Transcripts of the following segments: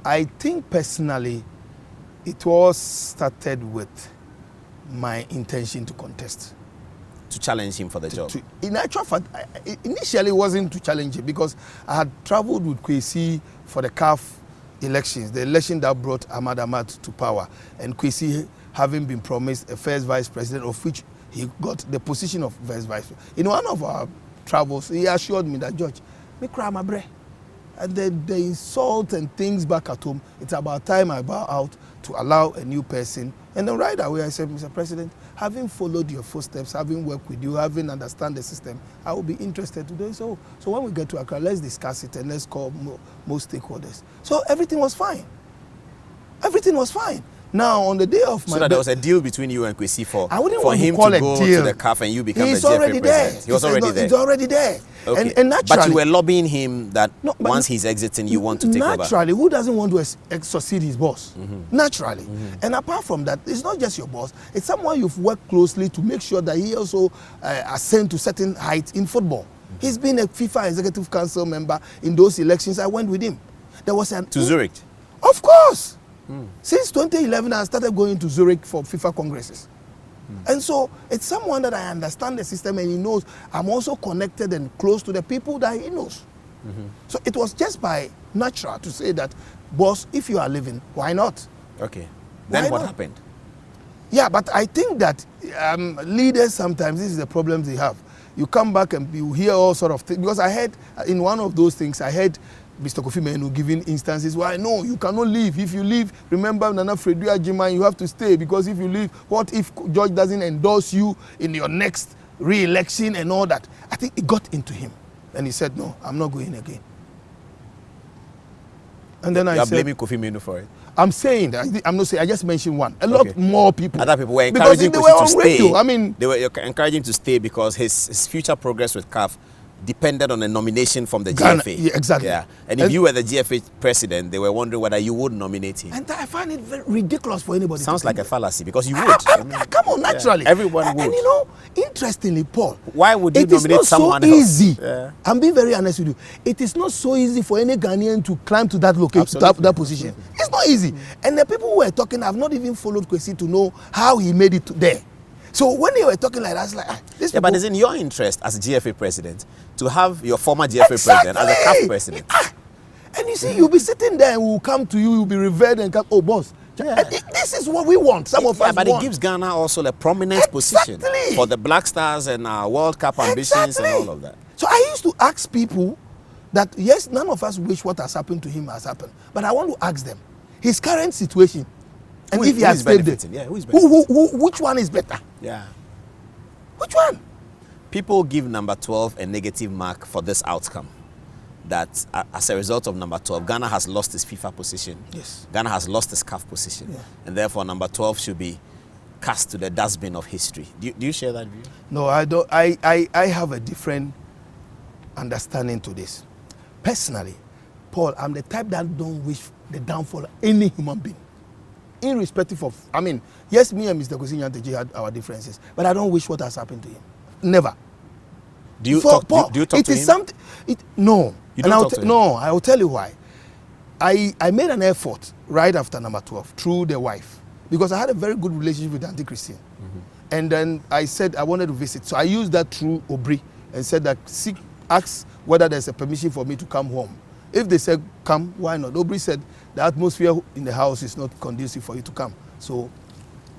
I think personally, it was started with my intention to contest. To challenge him for the job? In actual fact, initially it wasn't to challenge him because I had traveled with Kwesi for the CAF elections, the election that brought Ahmad to power. And Kwesi having been promised a first vice president, of which he got the position of first vice president. In one of our travels, he assured me that, George, me cry my breath. And the insult and things back at home, it's about time I bow out to allow a new person. And then right away I said, Mr. President, having followed your footsteps, having worked with you, having understand the system, I will be interested to do so. So when we get to Accra, let's discuss it and let's call most stakeholders. So everything was fine. Everything was fine. Now, on the day of my... So that there was a deal between you and Kwesi for him to go to the CAF and you become the GFA president. He was already there. He's already there. Okay. And naturally... But you were lobbying him that once he's exiting, you want to take over. Naturally, who doesn't want to succeed his boss? Naturally. And apart from that, it's not just your boss. It's someone you've worked closely to make sure that he also ascend to certain heights in football. He's been a FIFA Executive Council member in those elections. I went with him. There was an... To Zurich? Of course. Since 2011, I started going to Zurich for FIFA congresses. And so it's someone that I understand the system and he knows. I'm also connected and close to the people that he knows. So it was just by natural to say that, boss, if you are living, why not? Okay. Then what happened? Yeah, but I think that leaders sometimes, this is the problems they have. You come back and you hear all sort of things. Because I heard, in one of those things, I heard Mr. Kofi Menu giving instances why no, you cannot leave. If you leave, remember Nana Fredu Agyeman, you have to stay because if you leave, what if George doesn't endorse you in your next re-election and all that? I think it got into him, and he said, "No, I'm not going again." And then I said, "You're blaming Kofi Menu for it." I'm saying that. I'm not saying. I just mentioned one. A lot more people. Other people were encouraging Kwesi to stay. Radio. I mean, they were encouraging him to stay because his future progress with CAF depended on a nomination from the GFA. Yeah, exactly. Yeah. And if you were the GFA president, they were wondering whether you would nominate him. And I find it very ridiculous for anybody. Sounds like a fallacy because you would. Come on, naturally. Yeah, everyone would. And you know, interestingly, Paul, why would you nominate someone else? It is not so easy. Yeah. I'm being very honest with you. It is not so easy for any Ghanaian to climb to that location, to that position. It's not easy. And the people who were talking have not even followed Kwesi to know how he made it there. So when they were talking like that, I was like, this yeah, but it's in your interest as GFA president to have your former GFA president as a CAF president. And you see, you'll be sitting there and we'll come to you, you'll be revered and come, oh, boss. Yeah. This is what we want. Some of us but want. It gives Ghana also a prominent position for the Black Stars and our World Cup ambitions and all of that. So I used to ask people that, yes, none of us wish what has happened to him has happened. But I want to ask them, his current situation, and if he has stayed there, yeah, which one is better? Yeah. Which one? People give number 12 a negative mark for this outcome. That as a result of number 12, Ghana has lost its FIFA position. Yes. Ghana has lost its CAF position. Yeah. And therefore, number 12 should be cast to the dustbin of history. Do you share that view? No, I don't. I have a different understanding to this. Personally, Paul, I'm the type that don't wish the downfall of any human being. Irrespective of, I mean, yes, me and Mr. Kwesi Nyantakyi had our differences, but I don't wish what has happened to him. Never. Do you talk to him? It is something. No. You don't talk to him? No, I will tell you why. I made an effort right after number 12 through the wife because I had a very good relationship with Auntie Christine. And then I said I wanted to visit. So I used that through Obri and said that ask whether there's a permission for me to come home. If they said come, why not? Obri said the atmosphere in the house is not conducive for you to come. So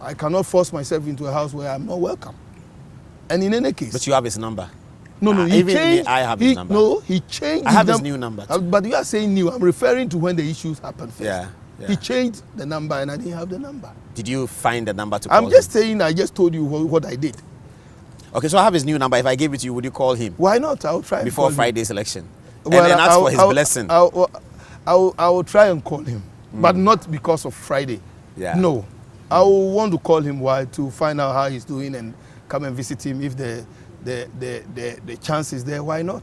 I cannot force myself into a house where I'm not welcome. And in any case... But you have his number. No, he even changed. I have his number. No, he changed. I have his new number too. But you are saying new. I'm referring to when the issues happened first. Yeah. He changed the number and I didn't have the number. Did you find the number to call him? I'm just saying, I just told you what I did. Okay, so I have his new number. If I gave it to you, would you call him? Why not? I'll try. Before Friday's election. Well, and ask for his blessing. I will try and call him, but not because of Friday. Yeah. No. I will want to call him to find out how he's doing and come and visit him if the chance is there. Why not?